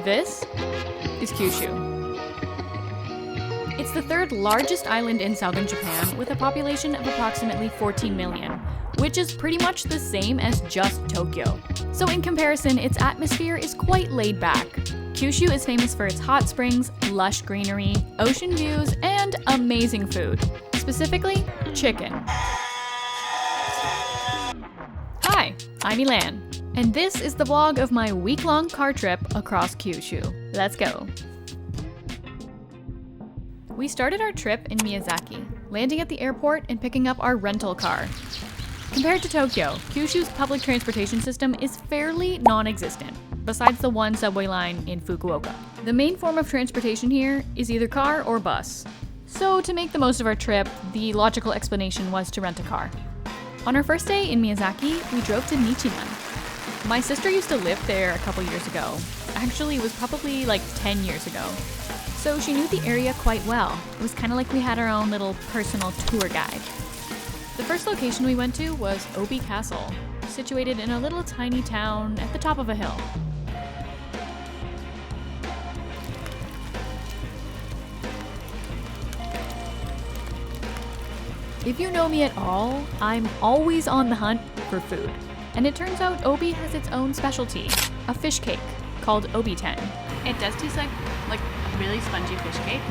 This is Kyushu. It's the third largest island in southern Japan with a population of approximately 14 million, which is pretty much the same as just Tokyo. So in comparison, its atmosphere is quite laid back. Kyushu is famous for its hot springs, lush greenery, ocean views, and amazing food. Specifically, chicken. Hi, I'm Elan, and this is the vlog of my week-long car trip across Kyushu. Let's go. We started our trip in Miyazaki, landing at the airport and picking up our rental car. Compared to Tokyo, Kyushu's public transportation system is fairly non-existent, besides the one subway line in Fukuoka. The main form of transportation here is either car or bus. So to make the most of our trip, the logical explanation was to rent a car. On our first day in Miyazaki, we drove to Nichimen. My sister used to live there a couple years ago. Actually, it was probably like 10 years ago. So she knew the area quite well. It was kind of like we had our own little personal tour guide. The first location we went to was Obi Castle, situated in a little tiny town at the top of a hill. If you know me at all, I'm always on the hunt for food. And it turns out Obi has its own specialty, a fish cake called Obi-ten. It does taste like really spongy fish cake.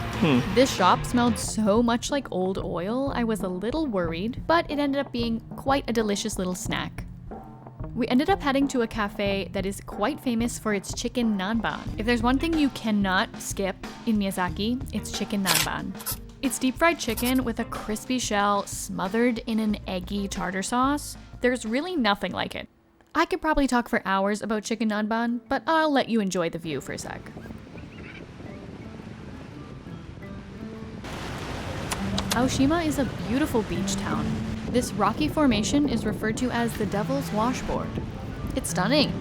This shop smelled so much like old oil, I was a little worried, but it ended up being quite a delicious little snack. We ended up heading to a cafe that is quite famous for its chicken nanban. If there's one thing you cannot skip in Miyazaki, it's chicken nanban. It's deep-fried chicken with a crispy shell smothered in an eggy tartar sauce. There's really nothing like it. I could probably talk for hours about chicken nanban, but I'll let you enjoy the view for a sec. Aoshima is a beautiful beach town. This rocky formation is referred to as the Devil's Washboard. It's stunning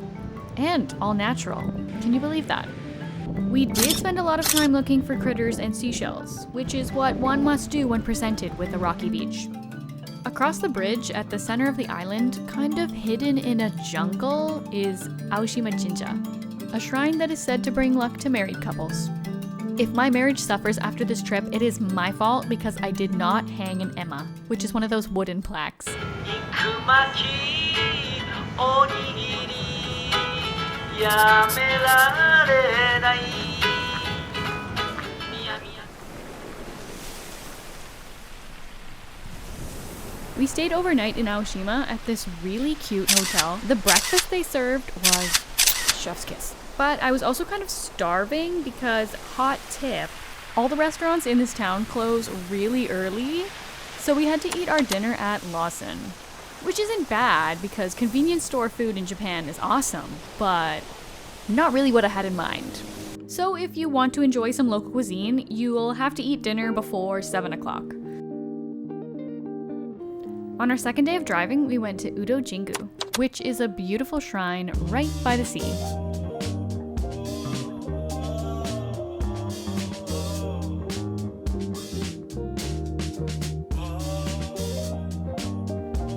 and all natural. Can you believe that? We did spend a lot of time looking for critters and seashells, which is what one must do when presented with a rocky beach. Across the bridge at the center of the island, kind of hidden in a jungle, is Aoshima Jinja, a shrine that is said to bring luck to married couples. If my marriage suffers after this trip, it is my fault because I did not hang an ema, which is one of those wooden plaques. We stayed overnight in Aoshima at this really cute hotel. The breakfast they served was chef's kiss. But I was also kind of starving because, hot tip, all the restaurants in this town close really early, so we had to eat our dinner at Lawson. Which isn't bad because convenience store food in Japan is awesome, but not really what I had in mind. So if you want to enjoy some local cuisine, you'll have to eat dinner before 7 o'clock. On our second day of driving, we went to Udo Jingu, which is a beautiful shrine right by the sea.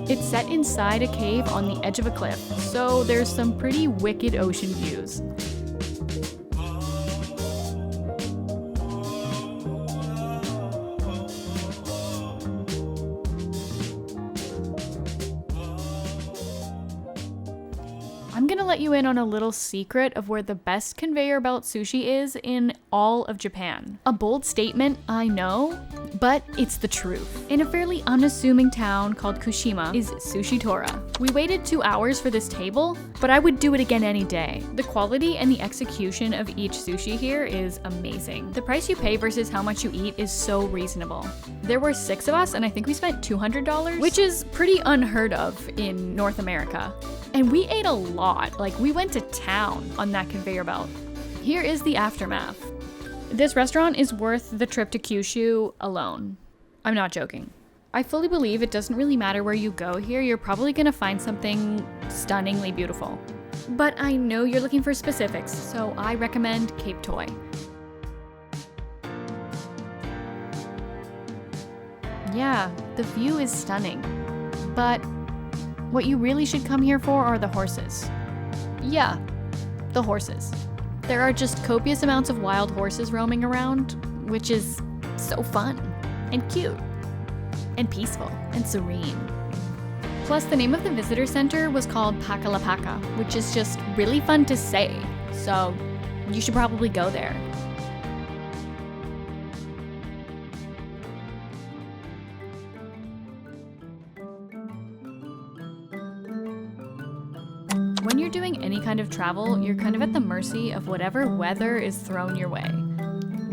It's set inside a cave on the edge of a cliff, so there's some pretty wicked ocean views. I'm gonna let you in on a little secret of where the best conveyor belt sushi is in all of Japan. A bold statement, I know, but it's the truth. In a fairly unassuming town called Kushima is Sushi Tora. We waited 2 hours for this table, but I would do it again any day. The quality and the execution of each sushi here is amazing. The price you pay versus how much you eat is so reasonable. There were 6 of us and I think we spent $200, which is pretty unheard of in North America. And we ate a lot, like we went to town on that conveyor belt. Here is the aftermath. This restaurant is worth the trip to Kyushu alone. I'm not joking. I fully believe it doesn't really matter where you go here, you're probably gonna find something stunningly beautiful. But I know you're looking for specifics, so I recommend Cape Toy. Yeah, the view is stunning, but what you really should come here for are the horses. Yeah, the horses. There are just copious amounts of wild horses roaming around, which is so fun and cute and peaceful and serene. Plus, the name of the visitor center was called Pakalapaka, which is just really fun to say, so you should probably go there. When you're doing any kind of travel, you're kind of at the mercy of whatever weather is thrown your way.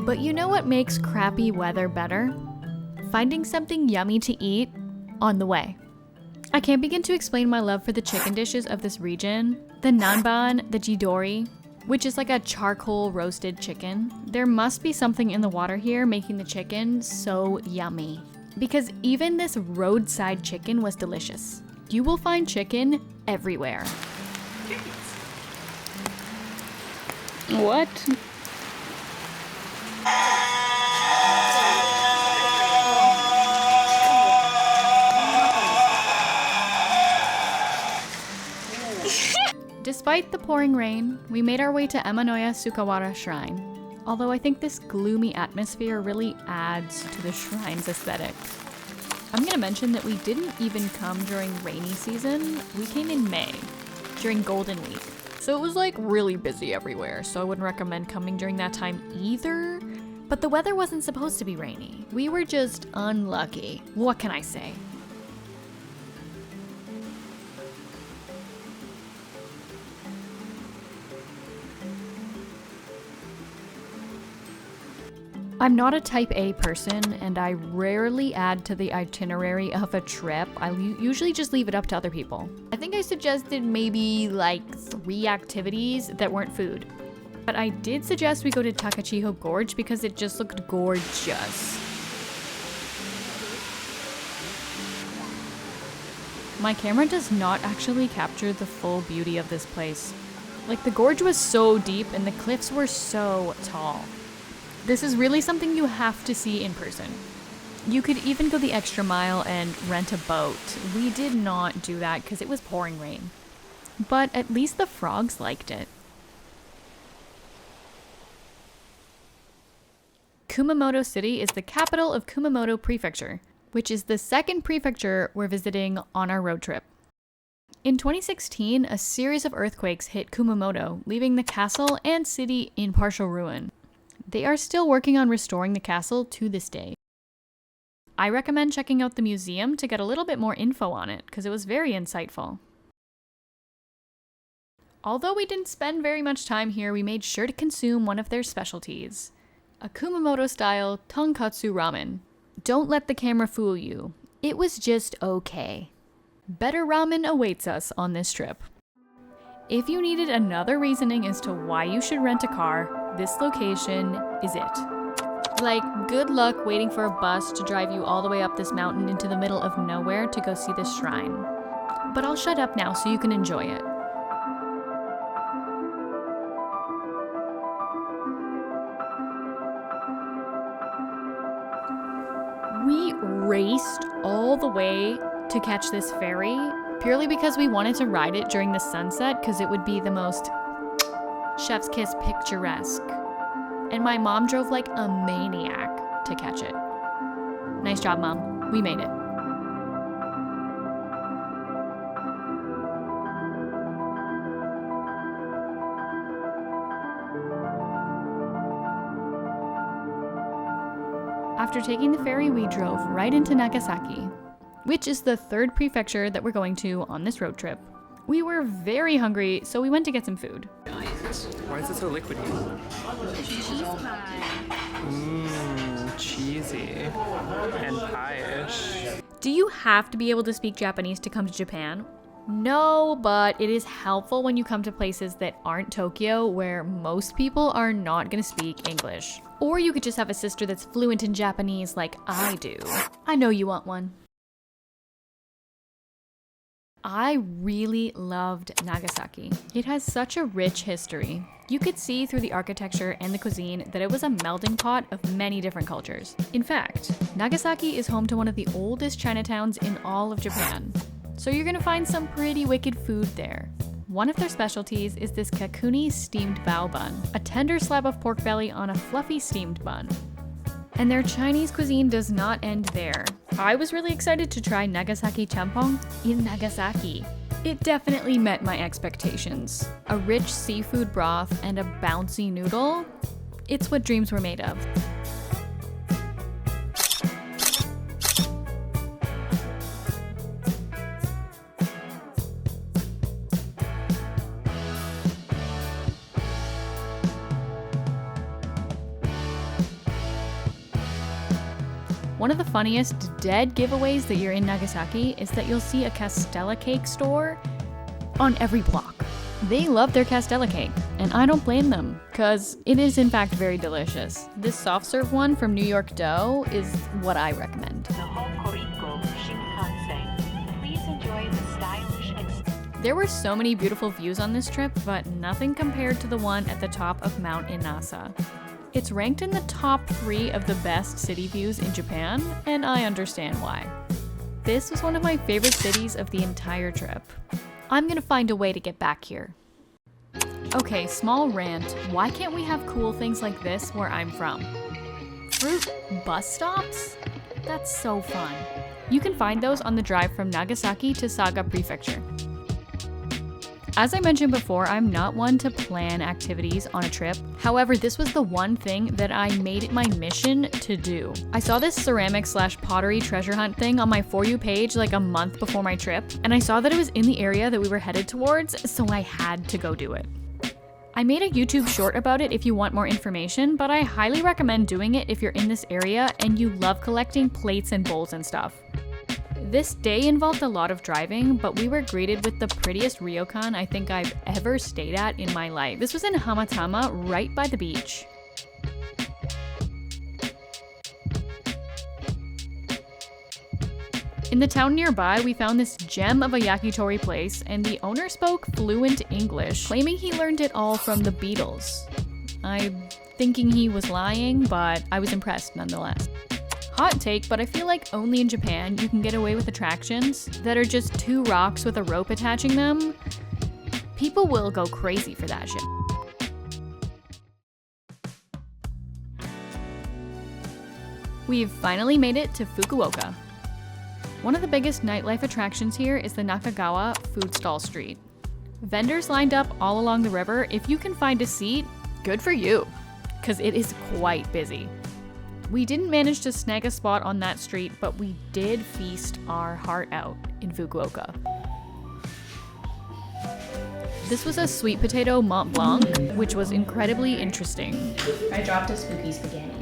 But you know what makes crappy weather better? Finding something yummy to eat on the way. I can't begin to explain my love for the chicken dishes of this region. The nanban, the jidori, which is like a charcoal roasted chicken. There must be something in the water here making the chicken so yummy. Because even this roadside chicken was delicious. You will find chicken everywhere. What? Despite the pouring rain, we made our way to Emanoya Sukawara Shrine. Although I think this gloomy atmosphere really adds to the shrine's aesthetic. I'm gonna mention that we didn't even come during rainy season. We came in May, during Golden Week. So it was like really busy everywhere, so I wouldn't recommend coming during that time either. But the weather wasn't supposed to be rainy. We were just unlucky. What can I say? I'm not a type A person, and I rarely add to the itinerary of a trip. I usually just leave it up to other people. I think I suggested maybe like 3 activities that weren't food. But I did suggest we go to Takachiho Gorge because it just looked gorgeous. My camera does not actually capture the full beauty of this place. Like, the gorge was so deep and the cliffs were so tall. This is really something you have to see in person. You could even go the extra mile and rent a boat. We did not do that because it was pouring rain. But at least the frogs liked it. Kumamoto City is the capital of Kumamoto Prefecture, which is the second prefecture we're visiting on our road trip. In 2016, a series of earthquakes hit Kumamoto, leaving the castle and city in partial ruin. They are still working on restoring the castle to this day. I recommend checking out the museum to get a little bit more info on it, because it was very insightful. Although we didn't spend very much time here, we made sure to consume one of their specialties, a Kumamoto-style tonkatsu ramen. Don't let the camera fool you. It was just okay. Better ramen awaits us on this trip. If you needed another reasoning as to why you should rent a car, this location is it. Like, good luck waiting for a bus to drive you all the way up this mountain into the middle of nowhere to go see this shrine. But I'll shut up now so you can enjoy it. We raced all the way to catch this ferry purely because we wanted to ride it during the sunset because it would be the most chef's kiss picturesque. And my mom drove like a maniac to catch it. Nice job, Mom. We made it. After taking the ferry, we drove right into Nagasaki, which is the third prefecture that we're going to on this road trip. We were very hungry, so we went to get some food. Why is it so liquidy? Cheese pie. Cheesy. And pie-ish. Do you have to be able to speak Japanese to come to Japan? No, but it is helpful when you come to places that aren't Tokyo, where most people are not going to speak English. Or you could just have a sister that's fluent in Japanese like I do. I know you want one. I really loved Nagasaki. It has such a rich history. You could see through the architecture and the cuisine that it was a melting pot of many different cultures. In fact, Nagasaki is home to one of the oldest Chinatowns in all of Japan. So you're gonna find some pretty wicked food there. One of their specialties is this kakuni steamed bao bun, a tender slab of pork belly on a fluffy steamed bun. And their Chinese cuisine does not end there. I was really excited to try Nagasaki champong in Nagasaki. It definitely met my expectations. A rich seafood broth and a bouncy noodle. It's what dreams were made of. One of the funniest dead giveaways that you're in Nagasaki is that you'll see a castella cake store on every block. They love their castella cake, and I don't blame them, cause it is in fact very delicious. This soft serve one from New York dough is what I recommend. Please enjoy the stylish There were so many beautiful views on this trip, but nothing compared to the one at the top of Mount Inasa. It's ranked in the top 3 of the best city views in Japan, and I understand why. This was one of my favorite cities of the entire trip. I'm gonna find a way to get back here. Okay, small rant. Why can't we have cool things like this where I'm from? Fruit bus stops? That's so fun. You can find those on the drive from Nagasaki to Saga Prefecture. As I mentioned before, I'm not one to plan activities on a trip. However, this was the one thing that I made it my mission to do. I saw this ceramic/pottery treasure hunt thing on my For You page like a month before my trip, and I saw that it was in the area that we were headed towards, so I had to go do it. I made a YouTube short about it if you want more information, but I highly recommend doing it if you're in this area and you love collecting plates and bowls and stuff. This day involved a lot of driving, but we were greeted with the prettiest ryokan I think I've ever stayed at in my life. This was in Hamatama, right by the beach. In the town nearby, we found this gem of a yakitori place, and the owner spoke fluent English, claiming he learned it all from the Beatles. I'm thinking he was lying, but I was impressed nonetheless. Hot take, but I feel like only in Japan you can get away with attractions that are just 2 rocks with a rope attaching them. People will go crazy for that shit. We've finally made it to Fukuoka. One of the biggest nightlife attractions here is the Nakagawa food stall street. Vendors lined up all along the river. If you can find a seat, good for you, because it is quite busy. We didn't manage to snag a spot on that street, but we did feast our heart out in Fukuoka. This was a sweet potato Mont Blanc, which was incredibly interesting. I dropped a spooky spaghetti.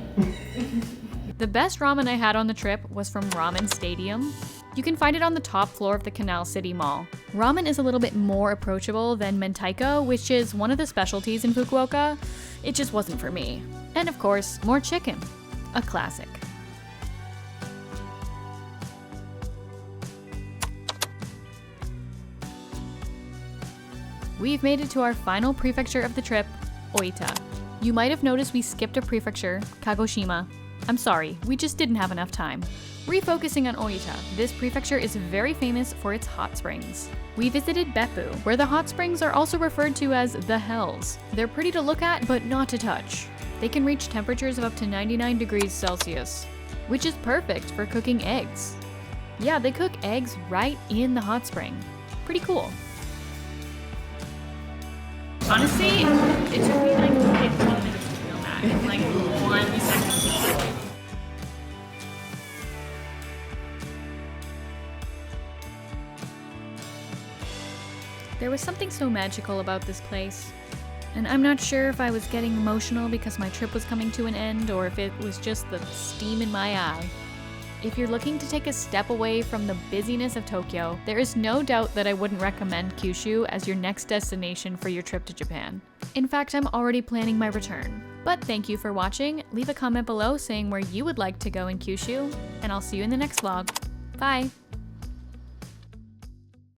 The best ramen I had on the trip was from Ramen Stadium. You can find it on the top floor of the Canal City Mall. Ramen is a little bit more approachable than mentaiko, which is one of the specialties in Fukuoka. It just wasn't for me. And of course, more chicken. A classic. We've made it to our final prefecture of the trip, Oita. You might have noticed we skipped a prefecture, Kagoshima. I'm sorry, we just didn't have enough time. Refocusing on Oita, this prefecture is very famous for its hot springs. We visited Beppu, where the hot springs are also referred to as the Hells. They're pretty to look at, but not to touch. They can reach temperatures of up to 99 degrees Celsius, which is perfect for cooking eggs. Yeah, they cook eggs right in the hot spring. Pretty cool. Honestly, it took me like 15 minutes to feel that. Like 1 second. There was something so magical about this place. And I'm not sure if I was getting emotional because my trip was coming to an end or if it was just the steam in my eye. If you're looking to take a step away from the busyness of Tokyo, there is no doubt that I wouldn't recommend Kyushu as your next destination for your trip to Japan. In fact, I'm already planning my return. But thank you for watching. Leave a comment below saying where you would like to go in Kyushu, and I'll see you in the next vlog. Bye!